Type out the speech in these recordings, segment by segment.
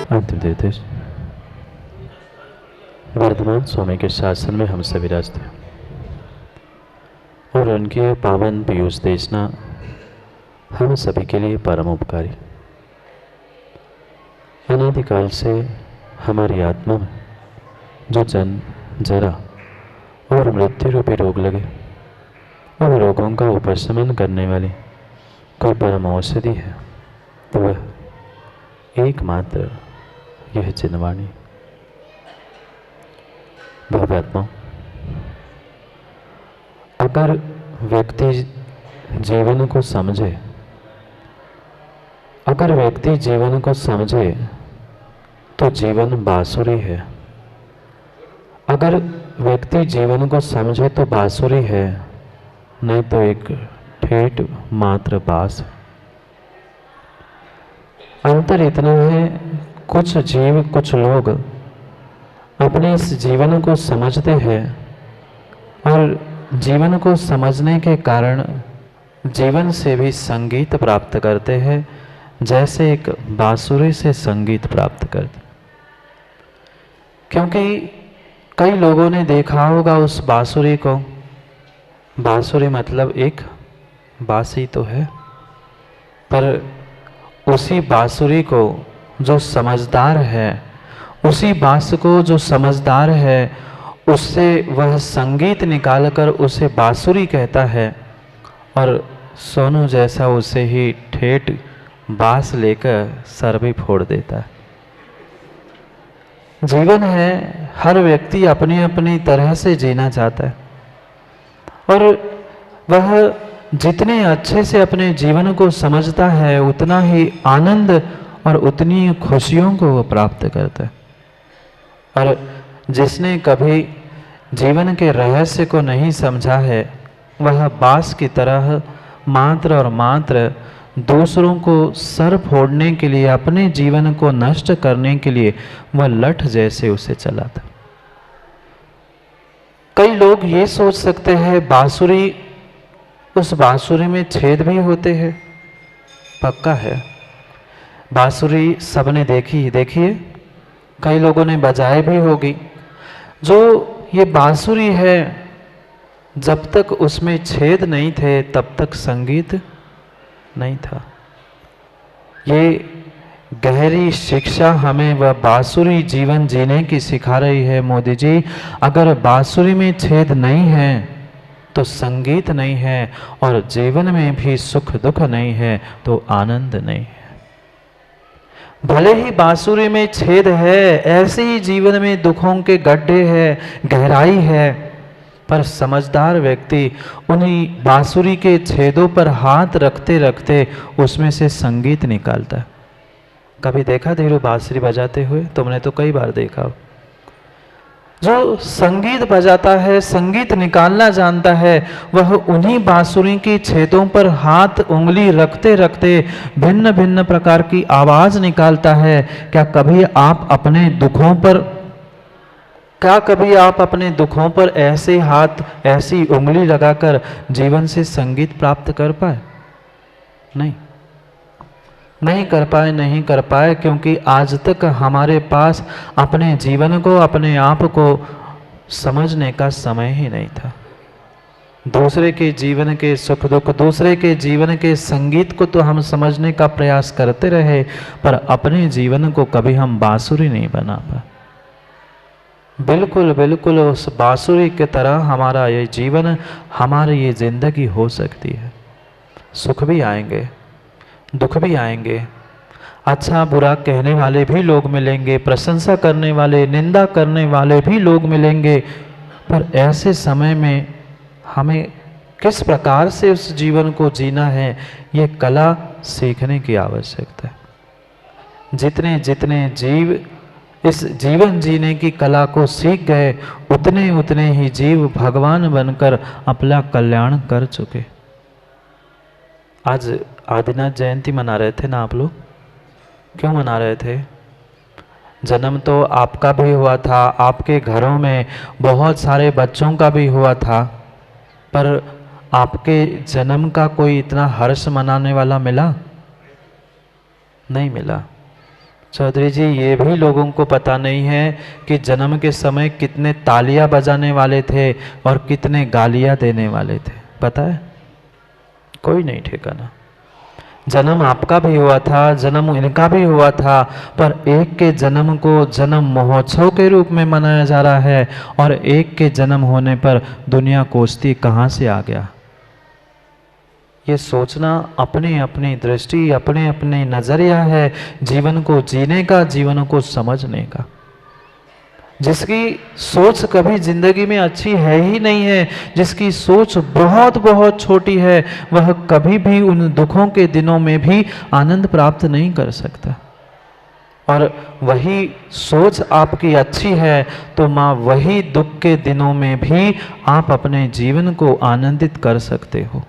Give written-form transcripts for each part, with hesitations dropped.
अंतिम निर्देश। वर्धमान स्वामी के शासन में हम सभी विराजते हैं और उनकी पावन पीयूष देशना हम सभी के लिए परम उपकारी। अनादिकाल से हमारी आत्मा में जो जरा और मृत्यु रूपी रोग लगे, उन रोगों का उपशमन करने वाली कोई परम औषधि है तो वह एकमात्र यह चिन्हवाणी। भव्यात्मा, अगर व्यक्ति जीवन को समझे, अगर व्यक्ति जीवन को समझे तो जीवन बांसुरी है। अगर व्यक्ति जीवन को समझे तो बांसुरी है, नहीं तो एक ठेठ मात्र बास। अंतर इतना है, कुछ जीव कुछ लोग अपने इस जीवन को समझते हैं और जीवन को समझने के कारण जीवन से भी संगीत प्राप्त करते हैं, जैसे एक बांसुरी से संगीत प्राप्त करते। क्योंकि कई लोगों ने देखा होगा उस बांसुरी को, बांसुरी मतलब एक बांसी तो है, पर उसी बांसुरी को जो समझदार है, उसी बांस को जो समझदार है, उससे वह संगीत निकालकर उसे बांसुरी कहता है और सोनू जैसा उसे ही ठेठ बांस लेकर सर भी फोड़ देता है। जीवन है, हर व्यक्ति अपनी अपनी तरह से जीना चाहता है और वह जितने अच्छे से अपने जीवन को समझता है उतना ही आनंद और उतनी खुशियों को वो प्राप्त करता है। और जिसने कभी जीवन के रहस्य को नहीं समझा है, वह बांस की तरह मात्र और मात्र दूसरों को सर फोड़ने के लिए, अपने जीवन को नष्ट करने के लिए वह लठ जैसे उसे चलाता। कई लोग ये सोच सकते हैं बांसुरी, उस बांसुरी में छेद भी होते हैं। पक्का है, बांसुरी सबने देखिए, कई लोगों ने बजाई भी होगी। जो ये बांसुरी है, जब तक उसमें छेद नहीं थे तब तक संगीत नहीं था। ये गहरी शिक्षा हमें वह बांसुरी जीवन जीने की सिखा रही है। मोदी जी, अगर बांसुरी में छेद नहीं है तो संगीत नहीं है और जीवन में भी सुख दुख नहीं है तो आनंद नहीं है। भले ही बांसुरी में छेद है, ऐसे ही जीवन में दुखों के गड्ढे हैं, गहराई है, पर समझदार व्यक्ति उन्हीं बांसुरी के छेदों पर हाथ रखते रखते उसमें से संगीत निकालता है। कभी देखा धीरू बांसुरी बजाते हुए? तुमने तो कई बार देखा। जो संगीत बजाता है, संगीत निकालना जानता है, वह उन्हीं बांसुरी के छेदों पर हाथ उंगली रखते रखते भिन्न भिन्न प्रकार की आवाज निकालता है। क्या कभी आप अपने दुखों पर ऐसे हाथ, ऐसी उंगली लगाकर जीवन से संगीत प्राप्त कर पाए? नहीं कर पाए, क्योंकि आज तक हमारे पास अपने जीवन को, अपने आप को समझने का समय ही नहीं था। दूसरे के जीवन के सुख दुख, दूसरे के जीवन के संगीत को तो हम समझने का प्रयास करते रहे, पर अपने जीवन को कभी हम बांसुरी नहीं बना पाए। बिल्कुल उस बांसुरी की तरह हमारा ये जीवन, हमारी ये जिंदगी हो सकती है। सुख भी आएंगे, दुख भी आएंगे, अच्छा बुरा कहने वाले भी लोग मिलेंगे, प्रशंसा करने वाले, निंदा करने वाले भी लोग मिलेंगे, पर ऐसे समय में हमें किस प्रकार से उस जीवन को जीना है, ये कला सीखने की आवश्यकता है। जितने जितने जीव इस जीवन जीने की कला को सीख गए, उतने उतने ही जीव भगवान बनकर अपना कल्याण कर चुके। आज आदिनाथ जयंती मना रहे थे ना आप लोग? क्यों मना रहे थे? जन्म तो आपका भी हुआ था, आपके घरों में बहुत सारे बच्चों का भी हुआ था, पर आपके जन्म का कोई इतना हर्ष मनाने वाला मिला? नहीं मिला। चौधरी जी, ये भी लोगों को पता नहीं है कि जन्म के समय कितने तालियां बजाने वाले थे और कितने गालियां देने वाले थे, पता है? कोई नहीं ठिकाना। जन्म आपका भी हुआ था, जन्म इनका भी हुआ था, पर एक के जन्म को जन्म महोत्सव के रूप में मनाया जा रहा है और एक के जन्म होने पर दुनिया कोसती कहाँ से आ गया। ये सोचना अपनी अपनी दृष्टि, अपने अपने नजरिया है जीवन को जीने का, जीवन को समझने का। जिसकी सोच कभी जिंदगी में अच्छी है ही नहीं है, जिसकी सोच बहुत बहुत छोटी है, वह कभी भी उन दुखों के दिनों में भी आनंद प्राप्त नहीं कर सकता। और वही सोच आपकी अच्छी है तो माँ वही दुख के दिनों में भी आप अपने जीवन को आनंदित कर सकते हो।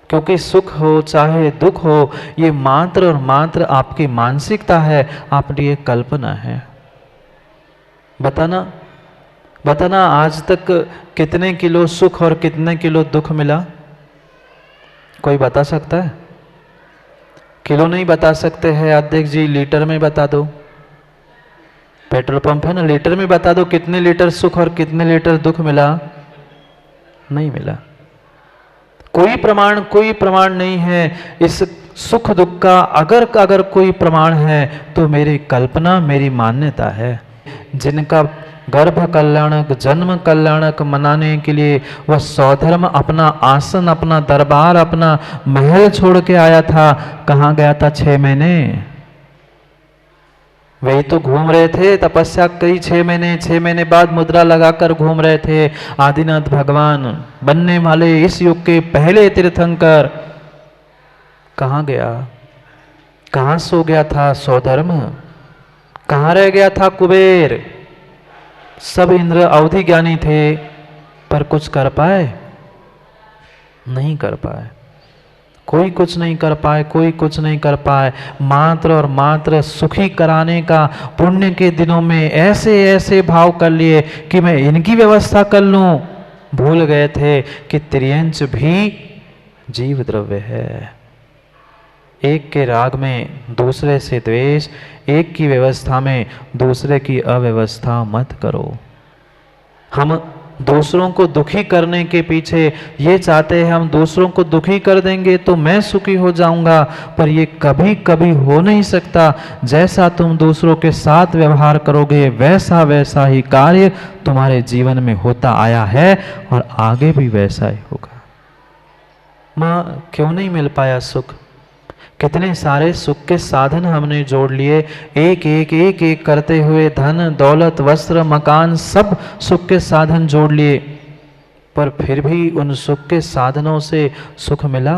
क्योंकि सुख हो चाहे दुख हो, ये मात्र और मात्र आपकी मानसिकता है, आपकी ये कल्पना है। बताना आज तक कितने किलो सुख और कितने किलो दुख मिला? कोई बता सकता है? किलो नहीं बता सकते हैं अध्यक्ष जी, लीटर में बता दो। पेट्रोल पंप है ना, लीटर में बता दो कितने लीटर सुख और कितने लीटर दुख मिला? नहीं मिला। कोई प्रमाण नहीं है इस सुख दुख का। अगर कोई प्रमाण है तो मेरी कल्पना, मेरी मान्यता है। जिनका गर्भ कल्याणक, जन्म कल्याणक मनाने के लिए वह सौधर्म अपना आसन, अपना दरबार, अपना महल छोड़ के आया था, कहाँ गया था 6 महीने? वही तो घूम रहे थे तपस्या कई 6 महीने, 6 महीने बाद मुद्रा लगाकर घूम रहे थे। आदिनाथ भगवान बनने वाले इस युग के पहले तीर्थंकर कहाँ गया? कहाँ सो गया था सौधर्म? कहाँ रह गया था कुबेर? सब इंद्र अवधि ज्ञानी थे पर कुछ कर पाए? नहीं कर पाए। कोई कुछ नहीं कर पाए, कोई कुछ नहीं कर पाए। मात्र और मात्र सुखी कराने का पुण्य के दिनों में ऐसे ऐसे भाव कर लिए कि मैं इनकी व्यवस्था कर लूं। भूल गए थे कि त्रियंच भी जीव द्रव्य है। एक के राग में दूसरे से द्वेष, एक की व्यवस्था में दूसरे की अव्यवस्था मत करो। हम दूसरों को दुखी करने के पीछे ये चाहते हैं हम दूसरों को दुखी कर देंगे तो मैं सुखी हो जाऊंगा, पर ये कभी कभी हो नहीं सकता। जैसा तुम दूसरों के साथ व्यवहार करोगे वैसा वैसा ही कार्य तुम्हारे जीवन में होता आया है और आगे भी वैसा ही होगा। माँ, क्यों नहीं मिल पाया सुख? कितने सारे सुख के साधन हमने जोड़ लिए, एक एक करते हुए धन दौलत वस्त्र मकान सब सुख के साधन जोड़ लिए, पर फिर भी उन सुख के साधनों से सुख मिला?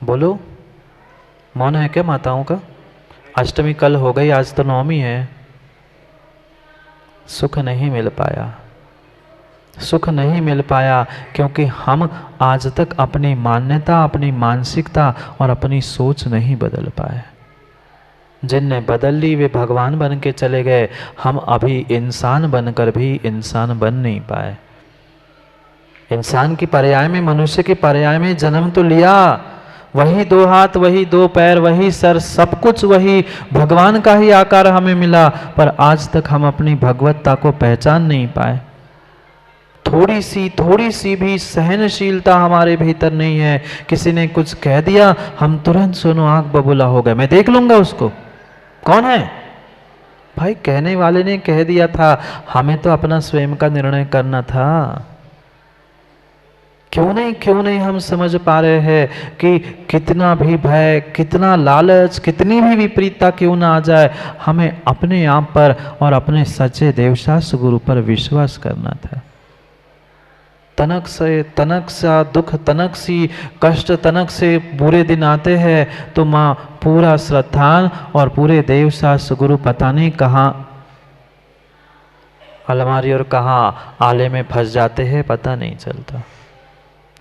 बोलो, मौन है क्या माताओं का? अष्टमी कल हो गई, आज तो नवमी है। सुख नहीं मिल पाया, सुख नहीं मिल पाया क्योंकि हम आज तक अपनी मान्यता, अपनी मानसिकता और अपनी सोच नहीं बदल पाए। जिनने बदल ली वे भगवान बन के चले गए, हम अभी इंसान बनकर भी इंसान बन नहीं पाए। इंसान की पर्याय में, मनुष्य की पर्याय में जन्म तो लिया, वही 2 हाथ, वही 2 पैर, वही सर, सब कुछ वही भगवान का ही आकार हमें मिला, पर आज तक हम अपनी भगवत्ता को पहचान नहीं पाए। थोड़ी सी भी सहनशीलता हमारे भीतर नहीं है। किसी ने कुछ कह दिया हम तुरंत सुनो आंख बबूला हो गए, मैं देख लूंगा उसको, कौन है भाई? कहने वाले ने कह दिया था, हमें तो अपना स्वयं का निर्णय करना था। क्यों नहीं हम समझ पा रहे हैं कि कितना भी भय, कितना लालच, कितनी भी विपरीतता क्यों ना आ जाए, हमें अपने आप पर और अपने सच्चे देवशास्त्र गुरु पर विश्वास करना था। तनक सा दुख, तनक सी कष्ट, तनक से बुरे दिन आते हैं तो माँ पूरा श्रद्धान और पूरे देवशास्त्र गुरु पता नहीं कहाँ अलमारी और कहाँ आले में फंस जाते हैं, पता नहीं चलता।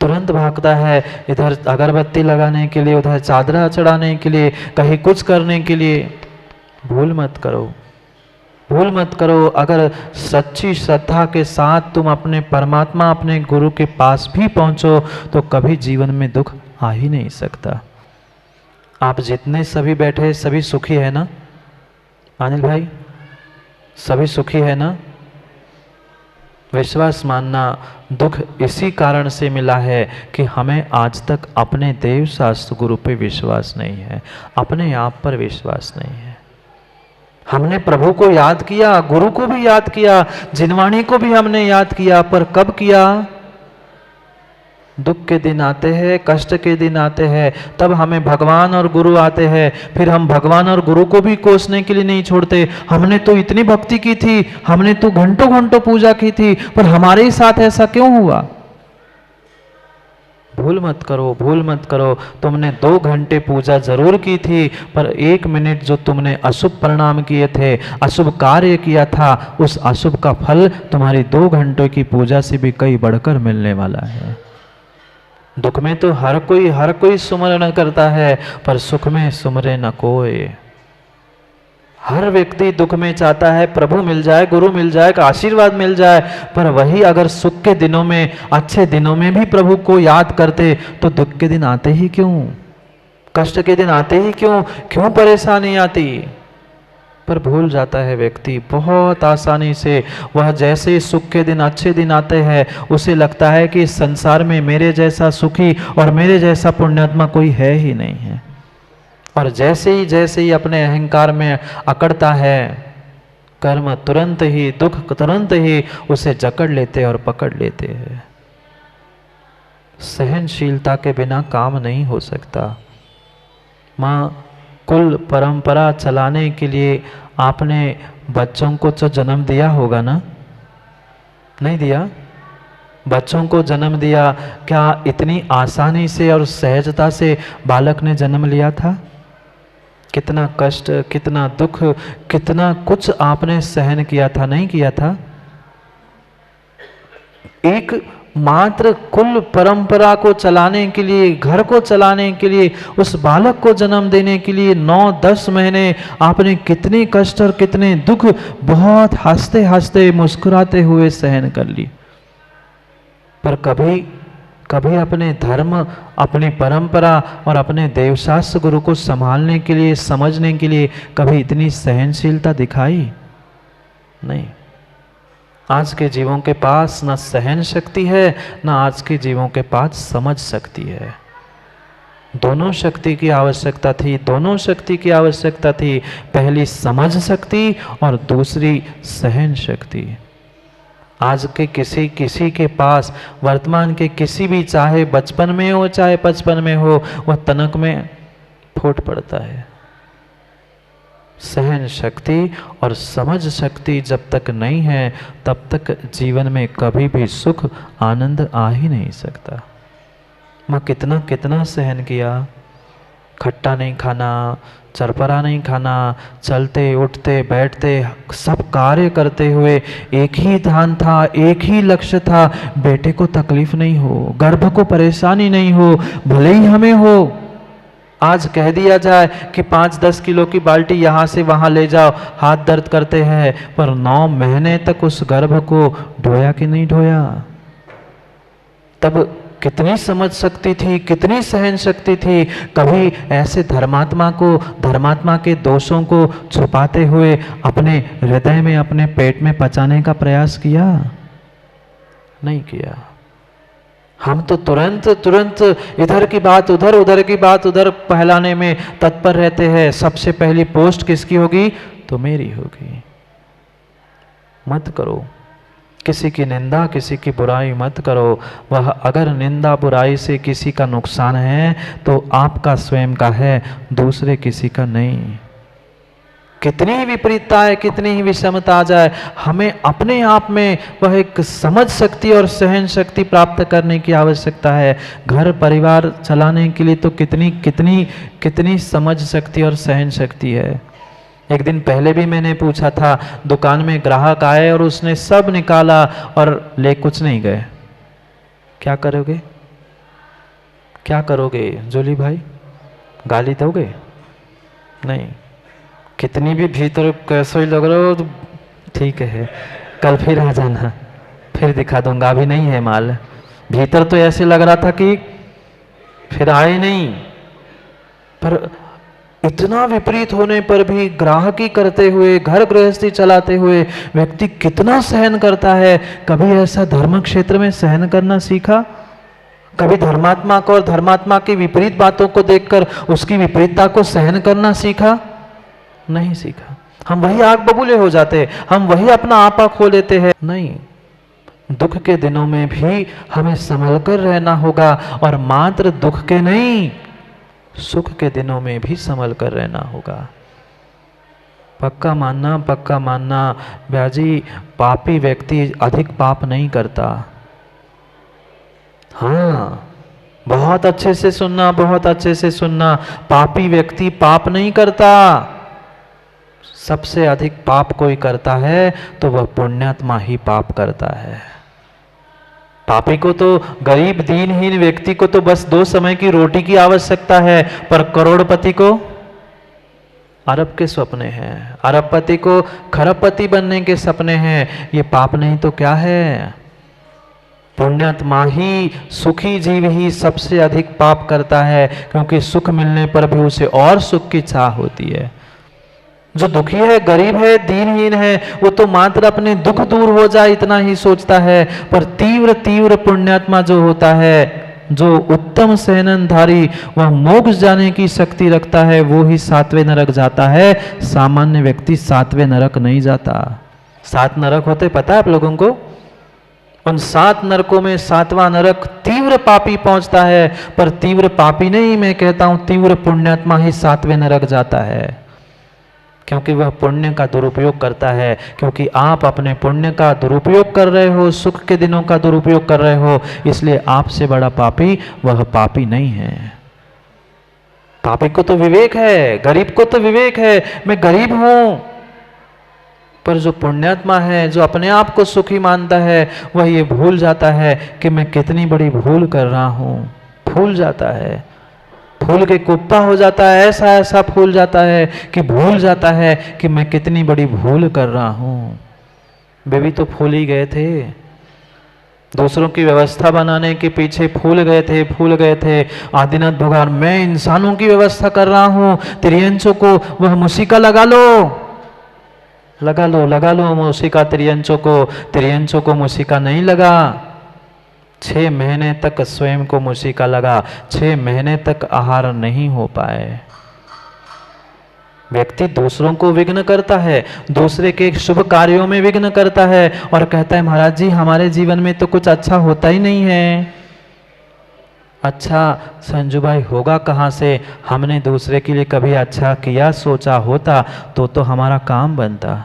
तुरंत भागता है इधर अगरबत्ती लगाने के लिए, उधर चादरा चढ़ाने के लिए, कहीं कुछ करने के लिए। भूल मत करो, भूल मत करो। अगर सच्ची श्रद्धा के साथ तुम अपने परमात्मा, अपने गुरु के पास भी पहुंचो तो कभी जीवन में दुख आ ही नहीं सकता। आप जितने सभी बैठे सभी सुखी है ना? अनिल भाई, सभी सुखी है ना? विश्वास मानना दुख इसी कारण से मिला है कि हमें आज तक अपने देव शास्त्र गुरु पे विश्वास नहीं है, अपने आप पर विश्वास नहीं है। हमने प्रभु को याद किया, गुरु को भी याद किया, जिनवाणी को भी हमने याद किया, पर कब किया? दुख के दिन आते हैं, कष्ट के दिन आते हैं, तब हमें भगवान और गुरु आते हैं। फिर हम भगवान और गुरु को भी कोसने के लिए नहीं छोड़ते। हमने तो इतनी भक्ति की थी, हमने तो घंटों घंटों पूजा की थी, पर हमारे ही साथ ऐसा क्यों हुआ? भूल मत करो, भूल मत करो। तुमने 2 घंटे पूजा जरूर की थी, पर 1 मिनट जो तुमने अशुभ परिणाम किए थे, अशुभ कार्य किया था, उस अशुभ का फल तुम्हारी 2 घंटों की पूजा से भी कहीं बढ़कर मिलने वाला है। दुख में तो हर कोई सुमरण करता है, पर सुख में सुमरे न कोई। हर व्यक्ति दुख में चाहता है प्रभु मिल जाए, गुरु मिल जाए, आशीर्वाद मिल जाए, पर वही अगर सुख के दिनों में, अच्छे दिनों में भी प्रभु को याद करते तो दुख के दिन आते ही क्यों? कष्ट के दिन आते ही क्यों? क्यों परेशानी आती? पर भूल जाता है व्यक्ति बहुत आसानी से। वह जैसे सुख के दिन, अच्छे दिन आते हैं, उसे लगता है कि इस संसार में मेरे जैसा सुखी और मेरे जैसा पुण्यात्मा कोई है ही नहीं है। और जैसे ही अपने अहंकार में अकड़ता है, कर्म तुरंत ही, दुख तुरंत ही उसे जकड़ लेते और पकड़ लेते हैं। सहनशीलता के बिना काम नहीं हो सकता। माँ, कुल परंपरा चलाने के लिए आपने बच्चों को तो जन्म दिया होगा ना? नहीं दिया? बच्चों को जन्म दिया, क्या इतनी आसानी से और सहजता से बालक ने जन्म लिया था? कितना कष्ट, कितना दुख, कितना कुछ आपने सहन किया था, नहीं किया था? एक मात्र कुल परंपरा को चलाने के लिए, घर को चलाने के लिए, उस बालक को जन्म देने के लिए 9-10 महीने आपने कितने कष्ट और कितने दुख बहुत हंसते हंसते मुस्कुराते हुए सहन कर लिए। पर कभी अपने धर्म, अपनी परंपरा और अपने देवशास्त्र गुरु को संभालने के लिए, समझने के लिए कभी इतनी सहनशीलता दिखाई? नहीं। आज के जीवों के पास न सहन शक्ति है, न आज के जीवों के पास समझ शक्ति है। दोनों शक्ति की आवश्यकता थी, दोनों शक्ति की आवश्यकता थी। पहली समझ शक्ति और दूसरी सहन शक्ति। आज के किसी के पास, वर्तमान के किसी भी, चाहे बचपन में हो चाहे 55 में हो, वह तनक में फूट पड़ता है। सहन शक्ति और समझ शक्ति जब तक नहीं है, तब तक जीवन में कभी भी सुख, आनंद आ ही नहीं सकता। मैं कितना सहन किया। खट्टा नहीं खाना, चरपरा नहीं खाना, चलते उठते बैठते सब कार्य करते हुए एक ही ध्यान था, एक ही लक्ष्य था, बेटे को तकलीफ नहीं हो, गर्भ को परेशानी नहीं हो, भले ही हमें हो। आज कह दिया जाए कि 5-10 किलो की बाल्टी यहाँ से वहाँ ले जाओ, हाथ दर्द करते हैं, पर 9 महीने तक उस गर्भ को ढोया कि नहीं ढोया? तब कितनी समझ शक्ति थी, कितनी सहन शक्ति थी। कभी ऐसे धर्मात्मा के दोषों को छुपाते हुए अपने हृदय में, अपने पेट में पचाने का प्रयास किया? नहीं किया। हम तो तुरंत इधर की बात उधर, उधर की बात उधर फैलाने में तत्पर रहते हैं। सबसे पहली पोस्ट किसकी होगी? तो मेरी होगी। मत करो किसी की निंदा, किसी की बुराई मत करो। वह अगर निंदा बुराई से किसी का नुकसान है तो आपका स्वयं का है, दूसरे किसी का नहीं। कितनी ही विपरीतता है, कितनी ही विषमता आ जाए, हमें अपने आप में वह एक समझ शक्ति और सहन शक्ति प्राप्त करने की आवश्यकता है। घर परिवार चलाने के लिए तो कितनी समझ शक्ति और सहन शक्ति है। एक दिन पहले भी मैंने पूछा था, दुकान में ग्राहक आए और उसने सब निकाला और ले कुछ नहीं गए। क्या करोगे? क्या करोगे जोली भाई? गाली दोगे? नहीं। कितनी भी भीतर कैसे ही लग रहा हो तो ठीक है, कल फिर आ जाना, फिर दिखा दूंगा, अभी नहीं है माल। भीतर तो ऐसे लग रहा था कि फिर आए नहीं, पर इतना विपरीत होने पर भी ग्राहकी करते हुए, घर गृहस्थी चलाते हुए व्यक्ति कितना सहन करता है। कभी ऐसा धर्म क्षेत्र में सहन करना सीखा? कभी धर्मात्मा को और धर्मात्मा की विपरीत बातों को देखकर उसकी विपरीतता को सहन करना सीखा? नहीं सीखा। हम वही आग बबूले हो जाते, हम वही अपना आपा खो लेते हैं। नहीं, दुख के दिनों में भी हमें संभल कर रहना होगा, और मात्र दुख के नहीं, सुख के दिनों में भी संभल कर रहना होगा। पक्का मानना ब्याजी, पापी व्यक्ति अधिक पाप नहीं करता। हाँ, बहुत अच्छे से सुनना, बहुत अच्छे से सुनना, पापी व्यक्ति पाप नहीं करता। सबसे अधिक पाप कोई करता है तो वह पुण्यात्मा ही पाप करता है। पापी को तो, गरीब दीनहीन व्यक्ति को तो बस 2 समय की रोटी की आवश्यकता है, पर करोड़पति को अरब के सपने हैं, अरबपति को खरबपति बनने के सपने हैं। ये पाप नहीं तो क्या है? पुण्यात्मा ही, सुखी जीव ही सबसे अधिक पाप करता है, क्योंकि सुख मिलने पर भी उसे और सुख की चाह होती है। जो दुखी है, गरीब है, दीनहीन है, वो तो मात्र अपने दुख दूर हो जाए इतना ही सोचता है। पर तीव्र तीव्र पुण्यात्मा जो होता है, जो उत्तम सहनधारी, वह मोक्ष जाने की शक्ति रखता है, वो ही 7वें नरक जाता है। सामान्य व्यक्ति 7वें नरक नहीं जाता। 7 नरक होते पता है आप लोगों को? उन 7 नरकों में 7वां नरक तीव्र पापी पहुंचता है, पर तीव्र पापी नहीं, मैं कहता हूं तीव्र पुण्यात्मा ही 7वें नरक जाता है, क्योंकि वह पुण्य का दुरुपयोग करता है। क्योंकि आप अपने पुण्य का दुरुपयोग कर रहे हो, सुख के दिनों का दुरुपयोग कर रहे हो, इसलिए आपसे बड़ा पापी वह पापी नहीं है। पापी को तो विवेक है, गरीब को तो विवेक है, मैं गरीब हूं। पर जो पुण्यात्मा है, जो अपने आप को सुखी मानता है, वह ये भूल जाता है कि मैं कितनी बड़ी भूल कर रहा हूं। भूल जाता है, फूल के कुप्पा हो जाता है, ऐसा ऐसा फूल जाता है कि भूल जाता है कि मैं कितनी बड़ी भूल कर रहा हूं। वे भी तो फूल ही गए थे, दूसरों की व्यवस्था बनाने के पीछे फूल गए थे। आदिनाथ भगवान, मैं इंसानों की व्यवस्था कर रहा हूं, त्रियंचों को वह मूसिका लगा लो मूसिका त्रियंचों को मूसिका नहीं लगा। 6 महीने तक स्वयं को मूसिका लगा, 6 महीने तक आहार नहीं हो पाए। व्यक्ति दूसरों को विघ्न करता है, दूसरे के शुभ कार्यों में विघ्न करता है, और कहता है महाराज जी हमारे जीवन में तो कुछ अच्छा होता ही नहीं है। अच्छा संजू भाई, होगा कहाँ से? हमने दूसरे के लिए कभी अच्छा किया, सोचा होता तो हमारा काम बनता।